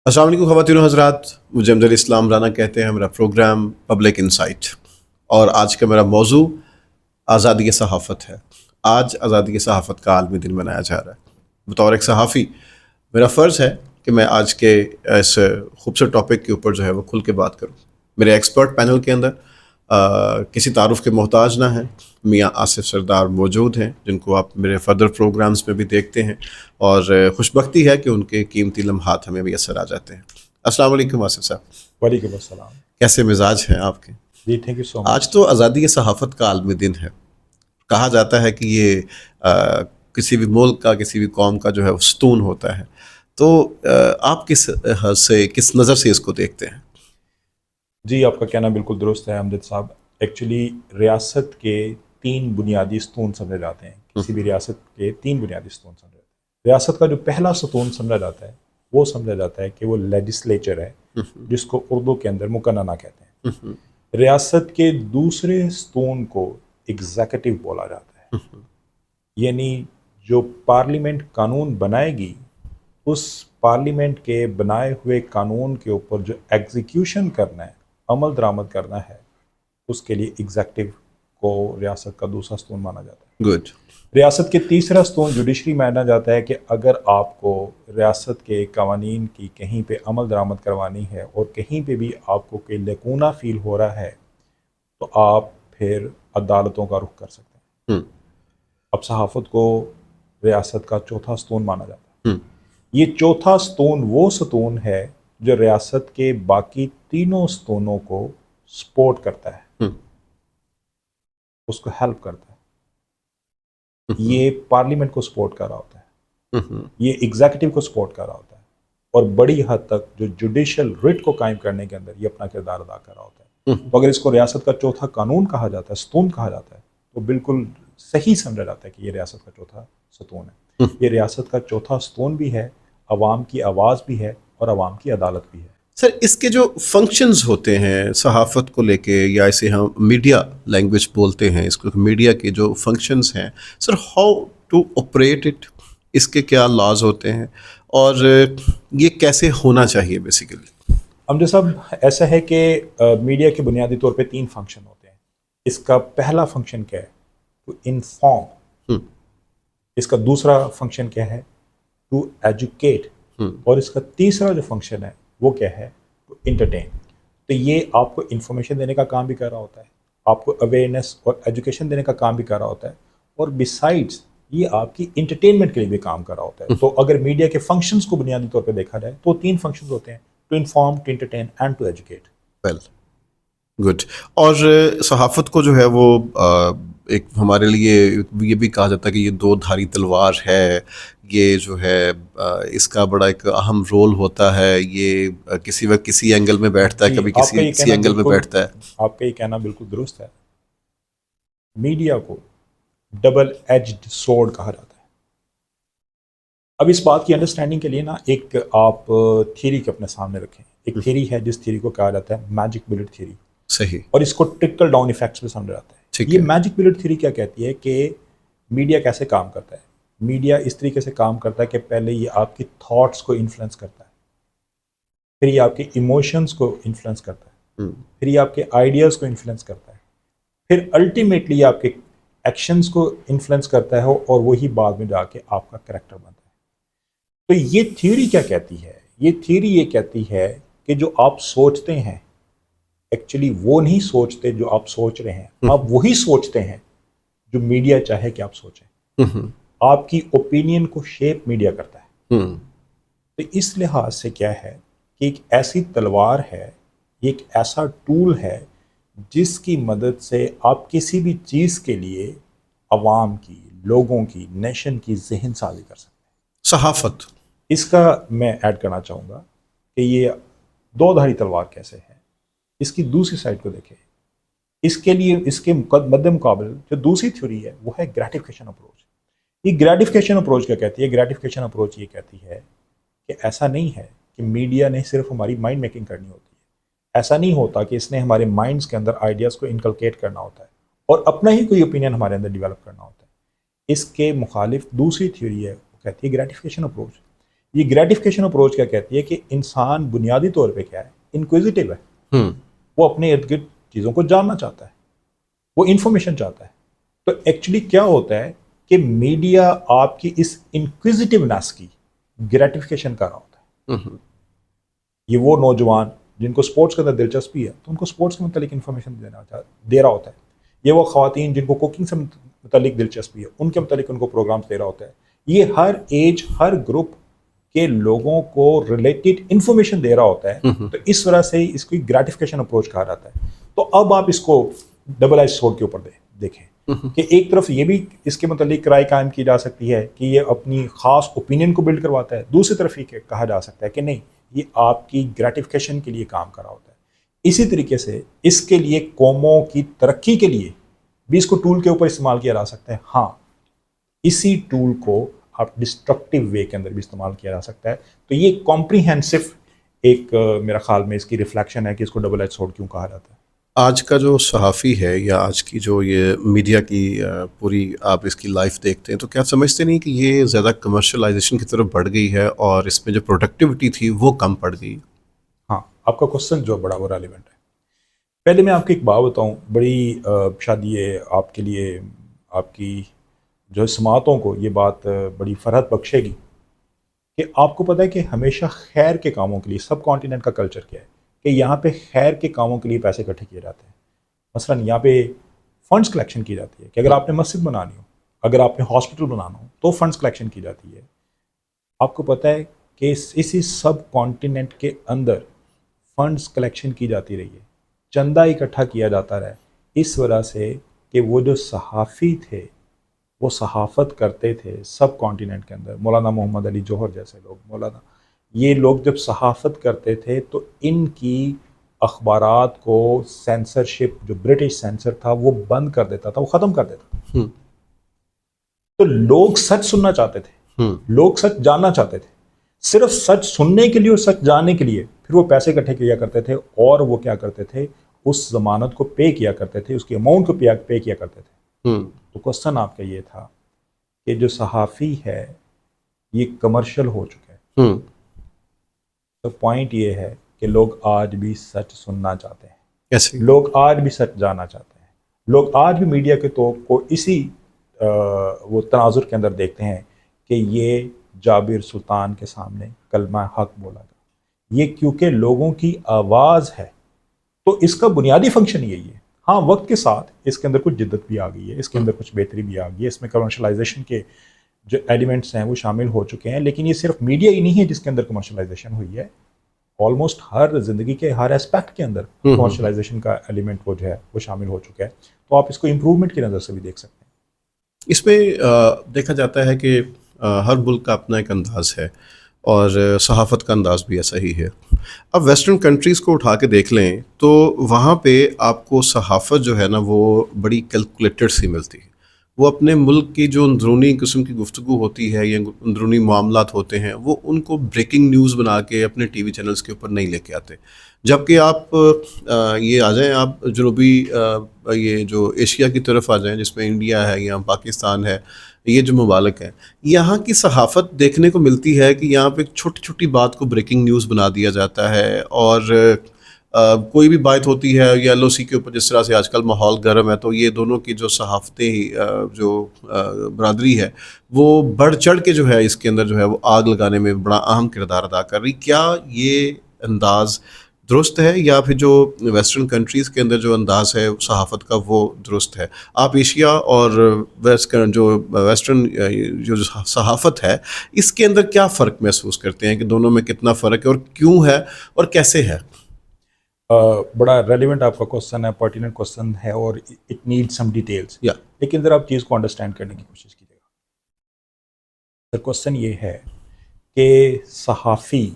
السلام علیکم خواتین و حضرات، مجھے امجد اسلام رانا کہتے ہیں۔ میرا پروگرام پبلک انسائٹ، اور آج کا میرا موضوع آزادی صحافت ہے۔ آج آزادی صحافت کا عالمی دن منایا جا رہا ہے۔ بطور ایک صحافی میرا فرض ہے کہ میں آج کے اس خوبصورت ٹاپک کے اوپر جو ہے وہ کھل کے بات کروں۔ میرے ایکسپرٹ پینل کے اندر کسی تعارف کے محتاج نہ ہیں، میاں آصف سردار موجود ہیں، جن کو آپ میرے فردر پروگرامز میں بھی دیکھتے ہیں، اور خوش بختی ہے کہ ان کے قیمتی لمحات ہمیں بھی اثر آ جاتے ہیں۔ السلام علیکم آصف صاحب، وعلیکم السلام کیسے مزاج ہیں آپ کے؟ جی، تھینک یو سو مچ۔ آج تو آزادی صحافت کا عالمی دن ہے۔ کہا جاتا ہے کہ یہ کسی بھی ملک کا، کسی بھی قوم کا جو ہے وہ ستون ہوتا ہے۔ تو آپ کس نظر سے اس کو دیکھتے ہیں؟ جی، آپ کا کہنا بالکل درست ہے امجد صاحب۔ ایکچولی ریاست کے 3 بنیادی ستون سمجھے جاتے ہیں۔ کسی بھی ریاست کے 3 بنیادی ستون سمجھے جاتے ہیں۔ ریاست کا جو پہلا ستون سمجھا جاتا ہے وہ سمجھا جاتا ہے کہ وہ لیجسلیچر ہے، جس کو اردو کے اندر مقننہ کہتے ہیں۔ ریاست کے دوسرے ستون کو ایگزیکٹو بولا جاتا ہے، یعنی جو پارلیمنٹ قانون بنائے گی، اس پارلیمنٹ کے بنائے ہوئے قانون کے اوپر جو ایگزیکیوشن کرنا ہے، عمل درآمد کرنا ہے، اس کے لیے ایگزیکٹو کو ریاست کا دوسرا ستون مانا جاتا ہے۔ گڈ۔ ریاست کے تیسرا ستون جوڈیشری مانا جاتا ہے کہ اگر آپ کو ریاست کے قوانین کی کہیں پہ عمل درآمد کروانی ہے اور کہیں پہ بھی آپ کو کوئی لیکونہ فیل ہو رہا ہے، تو آپ پھر عدالتوں کا رخ کر سکتے ہیں۔ اب صحافت کو ریاست کا چوتھا ستون مانا جاتا ہے۔ یہ چوتھا ستون وہ ستون ہے جو ریاست کے باقی تینوں ستونوں کو سپورٹ کرتا ہے، اس کو ہیلپ کرتا ہے۔ یہ پارلیمنٹ کو سپورٹ کر رہا ہوتا ہے، یہ ایگزیکٹو کو سپورٹ کر رہا ہوتا ہے، اور بڑی حد تک جو جوڈیشل ریٹ کو قائم کرنے کے اندر یہ اپنا کردار ادا کر رہا ہوتا ہے۔ تو اگر اس کو ریاست کا چوتھا قانون کہا جاتا ہے، ستون کہا جاتا ہے، تو بالکل صحیح سمجھا جاتا ہے کہ یہ ریاست کا چوتھا ستون ہے۔ یہ ریاست کا چوتھا ستون بھی ہے، عوام کی آواز بھی ہے، اور عوام کی عدالت بھی ہے۔ سر، اس کے جو فنکشنز ہوتے ہیں صحافت کو لے کے، یا اسے ہم میڈیا لینگویج بولتے ہیں، اس کو میڈیا کے جو فنکشنز ہیں، sir how to operate it, اس کے کیا لاز ہوتے ہیں، اور یہ کیسے ہونا چاہیے بیسیکلی؟ امجد صاحب، ایسا ہے کہ میڈیا کے بنیادی طور پہ 3 فنکشن ہوتے ہیں۔ اس کا پہلا فنکشن کیا ہے؟ To inform. اس کا دوسرا فنکشن کیا ہے؟ To educate. اور اس کا تیسرا جو فنکشن ہے وہ کیا ہے؟ To entertain. تو یہ آپ کو انفارمیشن دینے کا کام بھی کر رہا ہوتا ہے، آپ کو اویئرنیس اور ایجوکیشن دینے کا کام بھی کر رہا ہوتا ہے، اور بیسائڈس یہ آپ کی انٹرٹینمنٹ کے لیے بھی کام کر رہا ہوتا ہے۔ تو اگر میڈیا کے فنکشنز کو بنیادی طور پہ دیکھا جائے تو 3 فنکشنز ہوتے ہیں: to inform, to entertain and to educate. Well good. اور صحافت کو جو ہے وہ ایک ہمارے لیے یہ بھی کہا جاتا ہے کہ یہ 2 دھاری تلوار ہے۔ یہ جو ہے اس کا بڑا ایک اہم رول ہوتا ہے۔ یہ کسی وقت کسی اینگل میں بیٹھتا ہے، کبھی کسی اینگل میں بیٹھتا ہے۔ آپ کا یہ کہنا بالکل درست ہے۔ میڈیا کو ڈبل ایجڈ سورڈ کہا جاتا ہے۔ اب اس بات کی انڈرسٹینڈنگ کے لیے ایک آپ تھیوری کے اپنے سامنے رکھیں۔ ایک تھیوری ہے جس تھیوری کو کہا جاتا ہے میجک بلٹ تھیوری۔ صحیح۔ اور اس کو ٹرکل ڈاؤن ایفیکٹس بھی سمجھا جاتا ہے۔ یہ میجک بلٹ تھیوری کیا کہتی ہے کہ میڈیا کیسے کام کرتا ہے؟ میڈیا اس طریقے سے کام کرتا ہے کہ پہلے یہ آپ کی تھاٹس کو انفلوئنس کرتا ہے، پھر یہ آپ کے ایموشنز کو انفلوئنس کرتا ہے، پھر یہ آپ کے آئیڈیاز کو انفلوئنس کرتا ہے، پھر الٹیمیٹلی آپ کے ایکشنز کو انفلوئنس کرتا ہے، اور وہی بعد میں جا کے آپ کا کریکٹر بنتا ہے۔ تو یہ تھیوری کیا کہتی ہے؟ یہ تھیوری یہ کہتی ہے کہ جو آپ سوچتے ہیں، ایکچولی وہ نہیں سوچتے جو آپ سوچ رہے ہیں، آپ وہی سوچتے ہیں جو میڈیا چاہے کہ آپ سوچیں۔ آپ کی اوپینین کو شیپ میڈیا کرتا ہے۔ تو اس لحاظ سے کیا ہے کہ ایک ایسی تلوار ہے، ایک ایسا ٹول ہے جس کی مدد سے آپ کسی بھی چیز کے لیے عوام کی، لوگوں کی، نیشن کی ذہن سازی کر سکتے ہیں۔ صحافت اس کا میں ایڈ کرنا چاہوں گا کہ یہ 2 دھاری تلوار کیسے ہے۔ اس کی دوسری سائڈ کو دیکھیں۔ اس کے لیے اس کے مد مقابل جو دوسری تھیوری ہے وہ ہے گریٹیفیکیشن اپروچ۔ یہ گریٹیفیکیشن اپروچ کیا کہتی ہے؟ گریٹیفیکیشن اپروچ یہ کہتی ہے کہ ایسا نہیں ہے کہ میڈیا نے صرف ہماری مائنڈ میکنگ کرنی ہوتی ہے، ایسا نہیں ہوتا کہ اس نے ہمارے مائنڈز کے اندر آئیڈیاز کو انکلکیٹ کرنا ہوتا ہے اور اپنا ہی کوئی اوپینین ہمارے اندر ڈیولپ کرنا ہوتا ہے۔ اس کے مخالف دوسری تھیوری ہے، وہ کہتی ہے گریٹیفیکیشن اپروچ۔ یہ گریٹیفیکیشن اپروچ کیا کہتی ہے کہ انسان بنیادی طور پہ کیا ہے، انکویزیٹیو ہے، وہ اپنے ارد گرد چیزوں کو جاننا چاہتا ہے، وہ انفارمیشن چاہتا ہے. تو ایکچولی کیا ہوتا ہے کہ میڈیا آپ کی اس انکویزیٹیونیس کی گریٹیفیکیشن کر رہا ہوتا ہے. یہ وہ نوجوان جن کو سپورٹس کے اندر دلچسپی ہے تو ان کو سپورٹس کے متعلق انفارمیشن دے رہا ہوتا ہے. یہ وہ خواتین جن کو کوکنگ سے متعلق دلچسپی ہے ان کے متعلق ان کو پروگرامز دے رہا ہوتا ہے. یہ ہر ایج ہر گروپ کے لوگوں کو ریلیٹڈ انفارمیشن دے رہا ہوتا ہے. تو اس طرح سے اس کو گریٹیفیکیشن اپروچ کہا جاتا ہے. تو اب آپ اس کو ڈبل ایج سورڈ کے اوپر دیکھیں کہ ایک طرف یہ بھی اس کے متعلق رائے قائم کی جا سکتی ہے کہ یہ اپنی خاص اوپینین کو بلڈ کرواتا ہے، دوسری طرف یہ کہا جا سکتا ہے کہ نہیں، یہ آپ کی گریٹیفیکیشن کے لیے کام کر رہا ہوتا ہے. اسی طریقے سے اس کے لیے قوموں کی ترقی کے لیے بھی اس کو ٹول کے اوپر استعمال کیا جا سکتا ہے. ہاں، اسی ٹول کو آپ ڈسٹرکٹیو وے کے اندر بھی استعمال کیا جا سکتا ہے. تو یہ کمپریہنسو ایک میرا خیال میں اس کی ریفلیکشن ہے کہ اس کو ڈبل ایج سورڈ کیوں کہا جاتا ہے. آج کا جو صحافی ہے یا آج کی جو یہ میڈیا کی پوری آپ اس کی لائف دیکھتے ہیں تو کیا سمجھتے نہیں کہ یہ زیادہ کمرشلائزیشن کی طرف بڑھ گئی ہے اور اس میں جو پروڈکٹیوٹی تھی وہ کم پڑ گئی؟ ہاں، آپ کا کوسچن جو بڑا وہ ریلیونٹ ہے. پہلے میں آپ کو ایک بات بتاؤں، بڑی شاید یہ آپ کے لیے آپ کی جو سماعتوں کو یہ بات بڑی فرحت بخشے گی کہ آپ کو پتہ ہے کہ ہمیشہ خیر کے کاموں کے لیے سب کانٹیننٹ کا کلچر کیا ہے کہ یہاں پہ خیر کے کاموں کے لیے پیسے اکٹھے کیے جاتے ہیں. مثلا یہاں پہ فنڈز کلیکشن کی جاتی ہے کہ اگر آپ نے مسجد بنانی ہو، اگر آپ نے ہاسپٹل بنانا ہو تو فنڈز کلیکشن کی جاتی ہے. آپ کو پتہ ہے کہ اسی سب کانٹیننٹ کے اندر فنڈز کلیکشن کی جاتی رہی ہے، چندہ اکٹھا کیا جاتا رہا ہے اس وجہ سے کہ وہ جو صحافی تھے وہ صحافت کرتے تھے سب کانٹیننٹ کے اندر. مولانا محمد علی جوہر جیسے لوگ، مولانا، یہ لوگ جب صحافت کرتے تھے تو ان کی اخبارات کو سینسرشپ جو برٹش سینسر تھا وہ بند کر دیتا تھا، وہ ختم کر دیتا تھا. تو لوگ سچ سننا چاہتے تھے، لوگ سچ جاننا چاہتے تھے. صرف سچ سننے کے لیے اور سچ جاننے کے لیے پھر وہ پیسے اکٹھے کیا کرتے تھے اور وہ کیا کرتے تھے، اس ضمانت کو پے کیا کرتے تھے، اس کی اماؤنٹ کو پے کیا کرتے تھے. تو کوسچن آپ کا یہ تھا کہ جو صحافی ہے یہ کمرشل ہو چکا ہے. تو پوائنٹ یہ ہے کہ لوگ آج بھی سچ سننا چاہتے ہیں، لوگ آج بھی سچ جاننا چاہتے ہیں، لوگ آج بھی میڈیا کے تو کو اسی وہ تناظر کے اندر دیکھتے ہیں کہ یہ جابر سلطان کے سامنے کلمہ حق بولا تھا. یہ کیونکہ لوگوں کی آواز ہے تو اس کا بنیادی فنکشن یہی ہے. ہاں، وقت کے ساتھ اس کے اندر کچھ جدت بھی آ گئی ہے، اس کے اندر کچھ بہتری بھی آ گئی ہے، اس میں کمرشلائزیشن کے جو ایلیمنٹس ہیں وہ شامل ہو چکے ہیں. لیکن یہ صرف میڈیا ہی نہیں ہے جس کے اندر کمرشلائزیشن ہوئی ہے، آلموسٹ ہر زندگی کے ہر اسپیکٹ کے اندر کمرشلائزیشن کا ایلیمنٹ وہ جو ہے وہ شامل ہو چکا ہے. تو آپ اس کو امپروومنٹ کی نظر سے بھی دیکھ سکتے ہیں. اس میں دیکھا جاتا ہے کہ ہر ملک کا اپنا ایک انداز ہے اور صحافت کا انداز بھی ایسا ہی ہے. اب ویسٹرن کنٹریز کو اٹھا کے دیکھ لیں تو وہاں پہ آپ کو صحافت جو ہے نا وہ بڑی کیلکولیٹڈ سی ملتی ہے. وہ اپنے ملک کی جو اندرونی قسم کی گفتگو ہوتی ہے یا اندرونی معاملات ہوتے ہیں وہ ان کو بریکنگ نیوز بنا کے اپنے ٹی وی چینلز کے اوپر نہیں لے کے آتے. جبکہ آپ یہ آ جائیں، آپ جنوبی یہ جو ایشیا کی طرف آ جائیں جس میں انڈیا ہے یا پاکستان ہے، یہ جو ممالک ہیں، یہاں کی صحافت دیکھنے کو ملتی ہے کہ یہاں پہ چھوٹی چھوٹی بات کو بریکنگ نیوز بنا دیا جاتا ہے. اور کوئی بھی بات ہوتی ہے یا ایل او سی کے اوپر، جس طرح سے آج کل ماحول گرم ہے تو یہ دونوں کی جو صحافتی جو برادری ہے وہ بڑھ چڑھ کے جو ہے اس کے اندر جو ہے وہ آگ لگانے میں بڑا اہم کردار ادا کر رہی. کیا یہ انداز درست ہے یا پھر جو ویسٹرن کنٹریز کے اندر جو انداز ہے صحافت کا وہ درست ہے؟ آپ ایشیا اور ویسٹرن جو صحافت ہے اس کے اندر کیا فرق محسوس کرتے ہیں کہ دونوں میں کتنا فرق ہے اور کیوں ہے اور کیسے ہے؟ بڑا ریلیونٹ آپ کا کوسچن ہے، پرٹیننٹ کوسچن ہے اور اٹ نیڈ سم ڈیٹیلز. لیکن ذرا آپ چیز کو انڈرسٹینڈ کرنے کی کوشش کیجیے گا. سر کوسچن یہ ہے کہ صحافی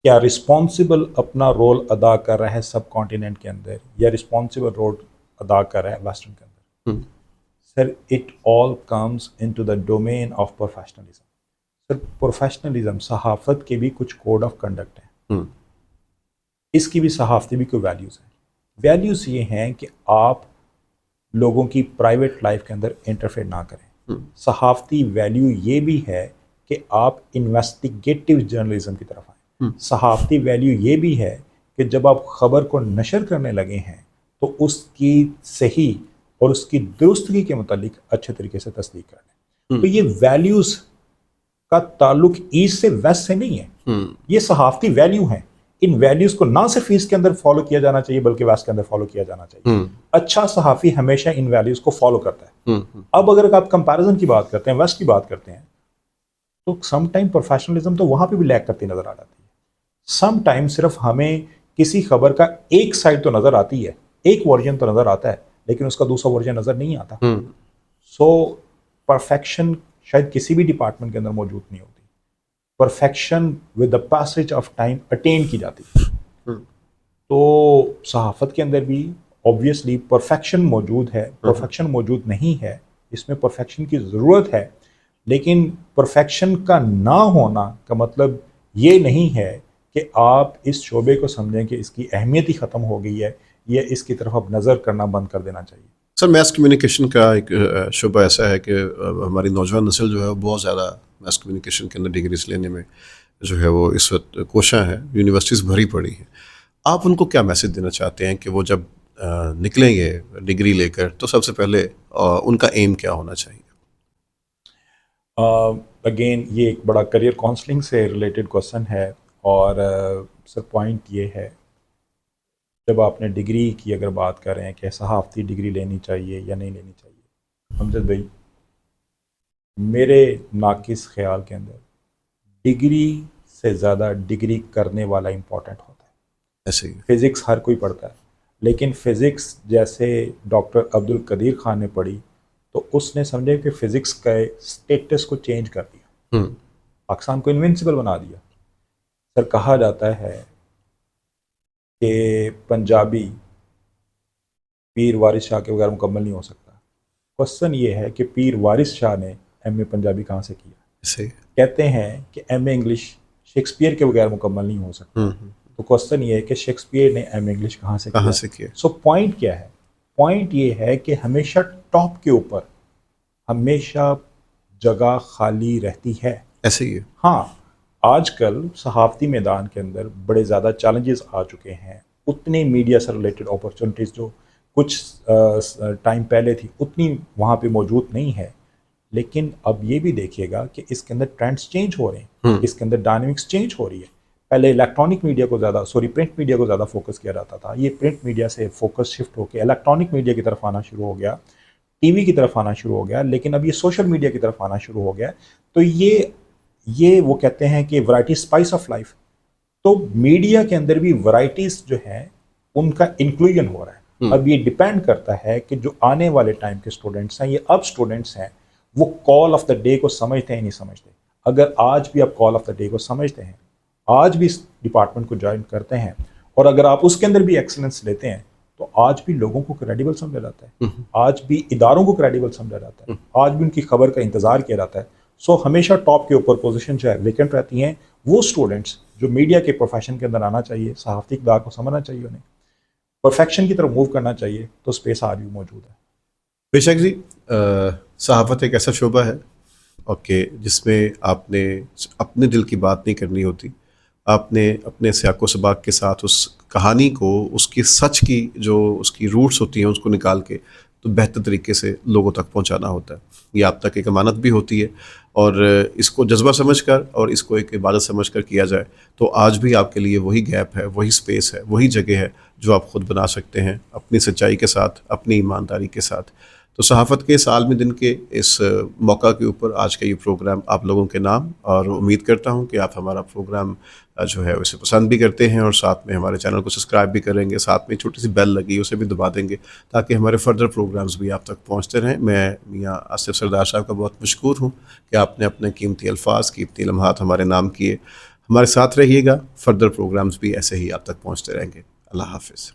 کیا رسپانسبل اپنا رول ادا کر رہا ہے سب کانٹیننٹ کے اندر یا رسپانسبل رول ادا کر رہا ہے ویسٹرن کے اندر؟ Sir it all comes in to the domain of professionalism. Sir professionalism, صحافت کے بھی کچھ کوڈ آف کنڈکٹ ہیں، اس کی بھی صحافتی بھی کوئی ویلیوز ہیں. ویلیوز یہ ہیں کہ آپ لوگوں کی پرائیویٹ لائف کے اندر انٹرفیئر نہ کریں. صحافتی ویلیو یہ بھی ہے کہ آپ انویسٹیگیٹو جرنلزم کی طرف آئیں. صحافتی ویلیو یہ بھی ہے کہ جب آپ خبر کو نشر کرنے لگے ہیں تو اس کی صحیح اور اس کی درستگی کے متعلق اچھے طریقے سے تصدیق کر لیں. تو یہ ویلیوز کا تعلق ایسٹ سے ویسٹ سے نہیں ہے, یہ صحافتی ویلیو ہیں. ان ویلیوز کو نہ صرف ایسٹ کے اندر فالو کیا جانا چاہیے بلکہ ویسٹ کے اندر فالو کیا جانا چاہیے. اچھا صحافی ہمیشہ ان ویلیوز کو فالو کرتا ہے. اب اگر آپ کمپیریزن کی بات کرتے ہیں, ویسٹ کی بات کرتے ہیں, تو سم ٹائم پروفیشنلزم تو وہاں پہ بھی لیک کرتی نظر آ جاتی ہے. سم ٹائم صرف ہمیں کسی خبر کا ایک سائڈ تو نظر آتی ہے, ایک ورژن تو نظر آتا ہے, لیکن اس کا دوسرا ورژن نظر نہیں آتا. سو پرفیکشن شاید کسی بھی ڈپارٹمنٹ کے اندر موجود نہیں ہوتی. Perfection with the passage of time eighteen کی جاتی ہے. تو صحافت کے اندر بھی obviously پرفیکشن موجود ہے, پرفیکشن موجود نہیں ہے, اس میں پرفیکشن کی ضرورت ہے, لیکن پرفیکشن کا نہ ہونا کا مطلب یہ نہیں ہے کہ آپ اس شعبے کو سمجھیں کہ اس کی اہمیت ہی ختم ہو گئی ہے یا اس کی طرف اب نظر کرنا بند کر دینا چاہیے. سر میس کمیونیکیشن کا ایک شعبہ ایسا ہے کہ ہماری نوجوان نسل جو ہے وہ بہت زیادہ میس کمیونیکیشن کے اندر ڈگریز لینے میں جو ہے وہ اس وقت کوشاں ہیں, یونیورسٹیز بھری پڑی ہیں. آپ ان کو کیا میسج دینا چاہتے ہیں کہ وہ جب نکلیں گے ڈگری لے کر تو سب سے پہلے ان کا ایم کیا ہونا چاہیے؟ اگین یہ ایک بڑا کریئر کاؤنسلنگ سے ریلیٹڈ کوسچن ہے, اور سر پوائنٹ یہ ہے, جب آپ نے ڈگری کی اگر بات کر رہے ہیں کہ صحافتی ڈگری لینی چاہیے یا نہیں لینی چاہیے, امجد بھائی میرے ناقص خیال کے اندر ڈگری سے زیادہ ڈگری کرنے والا امپورٹنٹ ہوتا ہے. ایسے ہی فزکس ہر کوئی پڑھتا ہے, لیکن فزکس جیسے ڈاکٹر عبد القدیر خان نے پڑھی تو اس نے سمجھے کہ فزکس کا اسٹیٹس کو چینج کر دیا, پاکستان کو انوینسیبل بنا دیا. سر کہا جاتا ہے کہ پنجابی پیر وارث شاہ کے بغیر مکمل نہیں ہو سکتا. کوشچن یہ ہے کہ پیر وارث شاہ نے ایم اے پنجابی کہاں سے کیا؟ کہتے ہیں کہ ایم اے انگلش شیکسپیئر کے بغیر مکمل نہیں ہو سکتا. تو کوشچن یہ ہے کہ شیکسپیئر نے ایم اے انگلش کہاں سے کیا؟ سو پوائنٹ کیا ہے؟ پوائنٹ یہ ہے کہ ہمیشہ ٹاپ کے اوپر ہمیشہ جگہ خالی رہتی ہے. ایسے ہی ہے. ہاں آج کل صحافتی میدان کے اندر بڑے زیادہ چیلنجز آ چکے ہیں, اتنی میڈیا سے ریلیٹڈ اپرچونٹیز جو کچھ ٹائم پہلے تھی اتنی وہاں پہ موجود نہیں ہے. لیکن اب یہ بھی دیکھیے گا کہ اس کے اندر ٹرینڈز چینج ہو رہے ہیں, اس کے اندر ڈائنامکس چینج ہو رہی ہے. پہلے الیکٹرانک میڈیا کو زیادہ پرنٹ میڈیا کو زیادہ فوکس کیا جاتا تھا, یہ پرنٹ میڈیا سے فوکس شفٹ ہو کے الیکٹرانک میڈیا کی طرف آنا شروع ہو گیا, ٹی وی کی طرف آنا شروع ہو گیا, لیکن اب یہ سوشل میڈیا کی طرف آنا شروع ہو گیا. تو یہ وہ کہتے ہیں کہ ورائٹی اسپائس آف لائف. تو میڈیا کے اندر بھی ورائٹیز جو ہیں ان کا انکلوژن ہو رہا ہے. اب یہ ڈیپینڈ کرتا ہے کہ جو آنے والے ٹائم کے اسٹوڈنٹس ہیں, یہ اب اسٹوڈنٹس ہیں, وہ کال آف دا ڈے کو سمجھتے ہیں نہیں سمجھتے. اگر آج بھی آپ کال آف دا ڈے کو سمجھتے ہیں, آج بھی اس ڈپارٹمنٹ کو جوائن کرتے ہیں, اور اگر آپ اس کے اندر بھی ایکسلنس لیتے ہیں, تو آج بھی لوگوں کو کریڈیبل سمجھا جاتا ہے, آج بھی اداروں کو کریڈیبل سمجھا جاتا ہے, آج بھی ان کی خبر کا انتظار کیا جاتا ہے. سو ہمیشہ ٹاپ کے اوپر پوزیشن جو ہے ویکنٹ رہتی ہیں. وہ اسٹوڈنٹس جو میڈیا کے پروفیشن کے اندر آنا چاہیے, صحافتی اقدار کو سمجھنا چاہیے, انہیں پرفیکشن کی طرف موو کرنا چاہیے, تو اسپیس آج بھی موجود ہے. بے شک جی, صحافت ایک ایسا شعبہ ہے اوکے جس میں آپ نے اپنے دل کی بات نہیں کرنی ہوتی, آپ نے اپنے سیاق و سباق کے ساتھ اس کہانی کو, اس کی سچ کی جو اس کی روٹس ہوتی ہیں اس کو نکال کے تو بہتر طریقے سے لوگوں تک پہنچانا ہوتا ہے. یہ آپ تک ایک امانت بھی ہوتی ہے, اور اس کو جذبہ سمجھ کر اور اس کو ایک عبادت سمجھ کر کیا جائے تو آج بھی آپ کے لیے وہی گیپ ہے, وہی سپیس ہے, وہی جگہ ہے جو آپ خود بنا سکتے ہیں اپنی سچائی کے ساتھ, اپنی ایمانداری کے ساتھ. تو صحافت کے اس عالمی دن کے اس موقع کے اوپر آج کا یہ پروگرام آپ لوگوں کے نام, اور امید کرتا ہوں کہ آپ ہمارا پروگرام جو ہے اسے پسند بھی کرتے ہیں, اور ساتھ میں ہمارے چینل کو سبسکرائب بھی کریں گے, ساتھ میں چھوٹی سی بیل لگی اسے بھی دبا دیں گے تاکہ ہمارے فردر پروگرامز بھی آپ تک پہنچتے رہیں. میں میاں آصف سردار صاحب کا بہت مشکور ہوں کہ آپ نے اپنے قیمتی الفاظ, قیمتی لمحات ہمارے نام کیے. ہمارے ساتھ رہیے گا, فردر پروگرامز بھی ایسے ہی آپ تک پہنچتے رہیں گے. اللہ حافظ.